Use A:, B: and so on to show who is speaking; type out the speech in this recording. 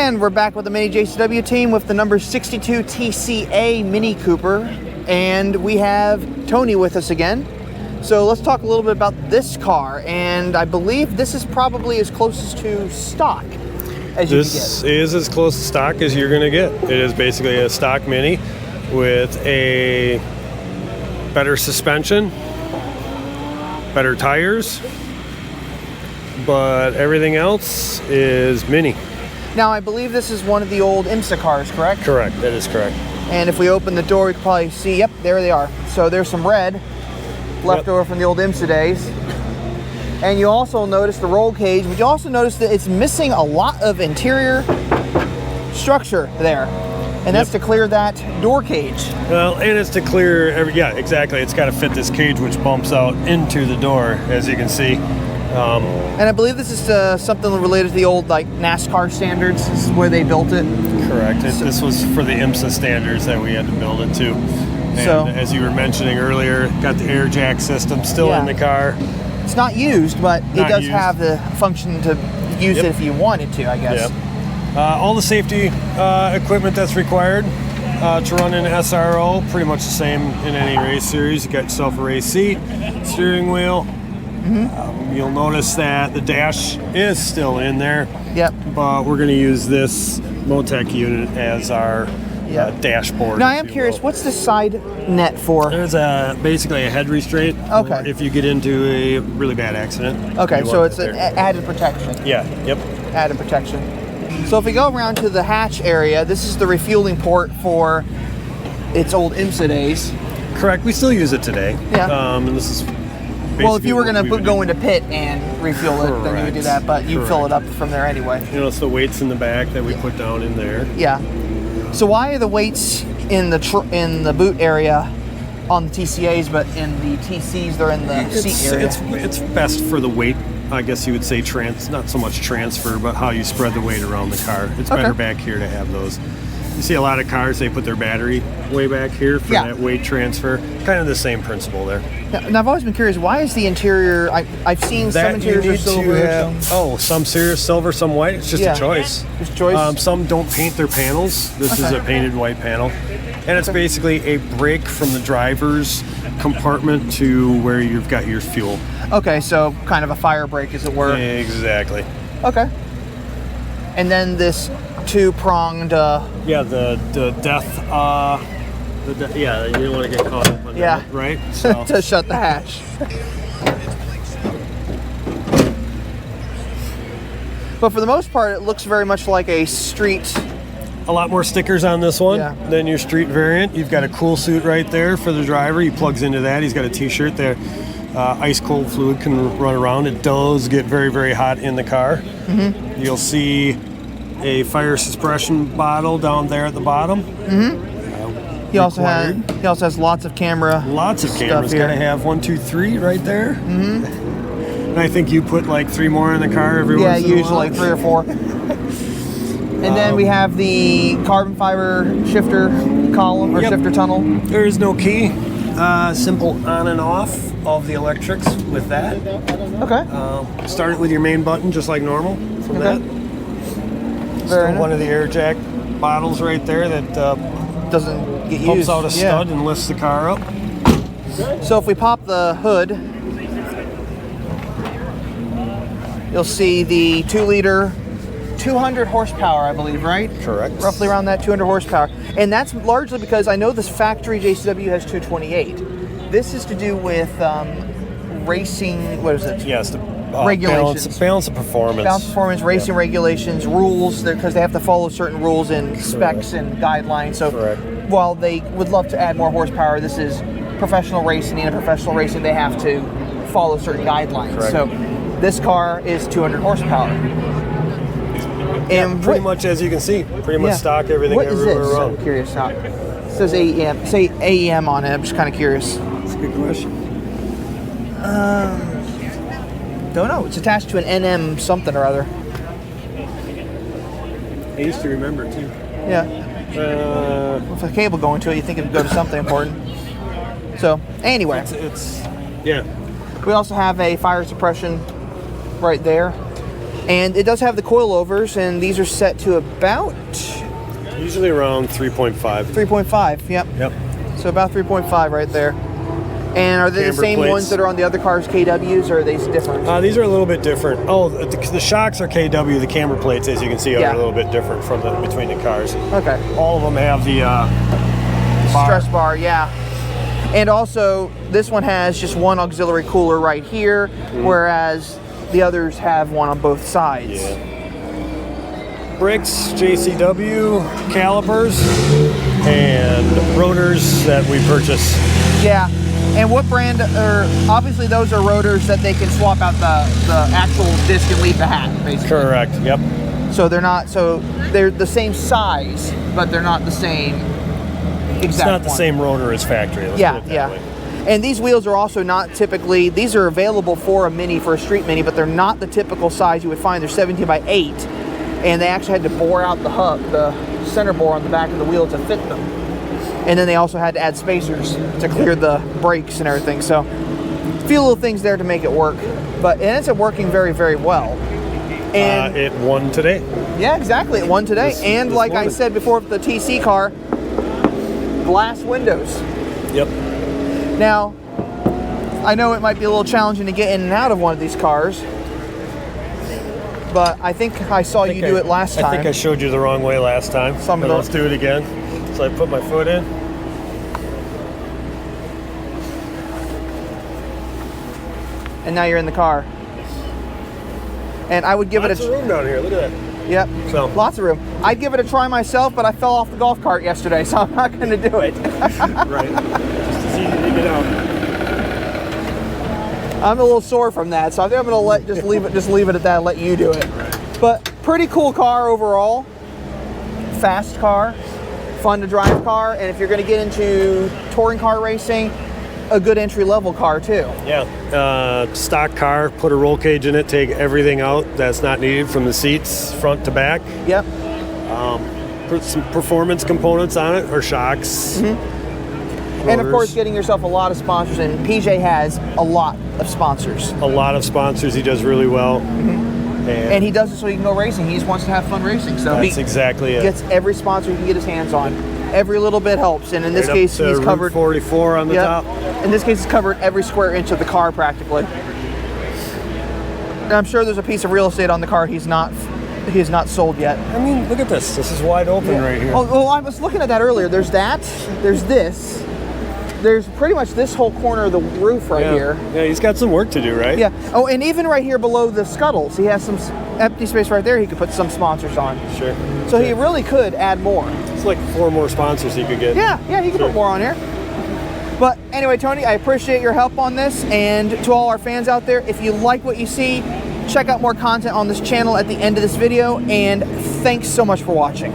A: And we're back with the Mini JCW team with the number 62 TCA Mini Cooper, and we have Tony with us again. So let's talk a little bit about this car, and I believe this is probably as close to stock as you can get.
B: This is as close to stock as you're going to get. It is basically a stock Mini with a better suspension, better tires, but everything else is Mini.
A: Now, I believe this is one of the old IMSA cars, correct?
B: Correct, that is correct.
A: And if we open the door, we can probably see, yep, there they are. So there's some red left over from the old IMSA days. And you also notice the roll cage, but you also notice that it's missing a lot of interior structure there. And that's to clear that door cage.
B: Well, and it's to clear, yeah, exactly. It's got to fit this cage, which bumps out into the door, as you can see.
A: And I believe this is something related to the old like NASCAR standards. This is where they built it.
B: Correct. This was for the IMSA standards that we had to build it to. And
A: so,
B: as you were mentioning earlier, got the air jack system still in the car.
A: It's not used, but it does have the function to use it if you wanted to, I guess.
B: All the safety equipment that's required to run an SRO, pretty much the same in any race series. You got yourself a race seat, steering wheel. You'll notice that the dash is still in there. But we're going to use this Motec unit as our dashboard.
A: Now I am curious, what's the side net for?
B: There's basically a head restraint.
A: Okay.
B: If you get into a really bad accident.
A: Okay, so it's an added protection.
B: Yeah. Yep.
A: Added protection. So if we go around to the hatch area, this is the refueling port for its old IMSA days.
B: Correct. We still use it today.
A: Yeah.
B: And this is.
A: Well, if you were going to go into pit and refuel it, then you would do that, but you fill it up from there anyway.
B: You know, it's the weights in the back that we put down in there.
A: Yeah. So why are the weights in the boot area on the TCAs, but in the TCs they're in the seat area?
B: It's best for the weight, I guess you would say, not so much transfer, but how you spread the weight around the car. It's better back here to have those. You see a lot of cars, they put their battery way back here for that weight transfer. Kind of the same principle there.
A: Now, I've always been curious, why is the interior, I've seen some interiors are silver.
B: Some silver, some white. It's just a choice.
A: Just choice.
B: Some don't paint their panels. This is a painted white panel. And it's basically a break from the driver's compartment to where you've got your fuel.
A: Okay, so kind of a fire break, as it were.
B: Exactly.
A: Okay. And then this two-pronged...
B: the death... you don't want to get caught up on that, right? So.
A: To shut the hatch. But for the most part, it looks very much like a street.
B: A lot more stickers on this one than your street variant. You've got a cool suit right there for the driver. He plugs into that. He's got a t-shirt there. Ice cold fluid can run around. It does get very, very hot in the car. You'll see a fire suppression bottle down there at the bottom. He also
A: has lots of camera.
B: Lots of cameras. Got to have 1, 2, 3 right there. And I think you put like 3 more in the car every once in a while.
A: Usually like 3 or 4. And then we have the carbon fiber shifter column or shifter tunnel.
B: There is no key. Simple on and off of the electrics with that.
A: Okay.
B: Start it with your main button just like normal from that. Still one of the air jack bottles right there that
A: doesn't get
B: pumps
A: used.
B: Out a stud and lifts the car up.
A: So if we pop the hood, you'll see the 2-liter, 200 horsepower, I believe, right?
B: Correct.
A: Roughly around that 200 horsepower. And that's largely because I know this factory JCW has 228. This is to do with racing, what is it?
B: Yes,
A: regulations.
B: Balance of performance.
A: Balance of performance, racing regulations, rules, because they have to follow certain rules and specs and guidelines. So while they would love to add more horsepower, this is professional racing. And in professional racing, they have to follow certain guidelines. So this car is 200 horsepower. And
B: pretty much, as you can see, pretty much stock everything everywhere around.
A: I'm curious how. It says AEM. Say AEM on it. I'm just kind of curious.
B: That's a good question.
A: Don't know. It's attached to an NM something or other.
B: I used to remember too.
A: With a cable going to it, you think it would go to something important. So anyway,
B: it's
A: we also have a fire suppression right there. And it does have the coilovers, and these are set to about
B: Usually around 3.5.
A: 3.5. Yep.
B: Yep.
A: So about 3.5 right there. And are they the
B: Camber
A: same
B: plates.
A: ones that are on the other cars, KWs, or are they different?
B: These are a little bit different. Oh, the shocks are KW. The camber plates, as you can see, are
A: Yeah.
B: a little bit different from between the cars.
A: Okay.
B: All of them have the bar.
A: Stress bar, yeah. And also, this one has just one auxiliary cooler right here, whereas the others have one on both sides.
B: Yeah. Brakes, JCW, calipers, and rotors that we purchase.
A: Yeah. And what brand, or obviously those are rotors that they can swap out the actual disc and leave the hat, basically.
B: Correct, yep.
A: So they're the same size, but they're not the same exact
B: It's not the
A: one.
B: same rotor as factory. Let's
A: Yeah,
B: put it that
A: yeah.
B: way.
A: And these wheels are also not typically, these are available for a Mini, for a street Mini, but they're not the typical size you would find. They're 17 by 8, and they actually had to bore out the hub, the center bore on the back of the wheel to fit them. And then they also had to add spacers to clear the brakes and everything. So a few little things there to make it work, but it ends up working very, very well. And
B: It won today.
A: yeah, exactly, it won today.
B: This
A: Like I
B: morning.
A: said before, with the TC car, glass windows.
B: Yep.
A: Now, I know it might be a little challenging to get in and out of one of these cars, but I think I saw you do it last time.
B: I think I showed you the wrong way last time.
A: Some of
B: But
A: those-
B: let's do it again. So I put my foot in.
A: And now you're in the car. And I would give
B: Lots
A: it
B: of room down here. Look at that.
A: Yep,
B: So-
A: lots of room. I'd give it a try myself, but I fell off the golf cart yesterday, so I'm not going to do it.
B: Right. Just as easy to get out.
A: I'm a little sore from that, so I think I'm going to just leave it at that and let you do it. But pretty cool car overall. Fast car, fun to drive car, and if you're going to get into touring car racing, a good entry level car too.
B: Yeah. Stock car, put a roll cage in it, take everything out that's not needed from the seats, front to back.
A: Yep.
B: Put some performance components on it, or shocks.
A: And of course,
B: Rotors.
A: getting yourself a lot of sponsors, and PJ has a lot of sponsors.
B: A lot of sponsors. He does really well.
A: And he does it so he can go racing. He just wants to have fun racing. So
B: That's
A: he
B: exactly it.
A: gets every sponsor he can get his hands on. Every little bit helps. And in this
B: Right up
A: case,
B: to
A: he's
B: Route
A: covered
B: 44 on the
A: Yep.
B: top.
A: In this case, he's covered every square inch of the car practically. And I'm sure there's a piece of real estate on the car he has not sold yet.
B: I mean, look at this. This is wide open right here.
A: Oh, well, I was looking at that earlier. There's that. There's this. There's pretty much this whole corner of the roof right
B: yeah.
A: here.
B: Yeah, he's got some work to do, right?
A: Yeah. Oh, and even right here below the scuttles, he has some empty space right there he could put some sponsors on.
B: Sure.
A: So he really could add more.
B: It's like 4 more sponsors he could get.
A: Yeah, he could put more on here. But anyway, Tony, I appreciate your help on this. And to all our fans out there, if you like what you see, check out more content on this channel at the end of this video. And thanks so much for watching.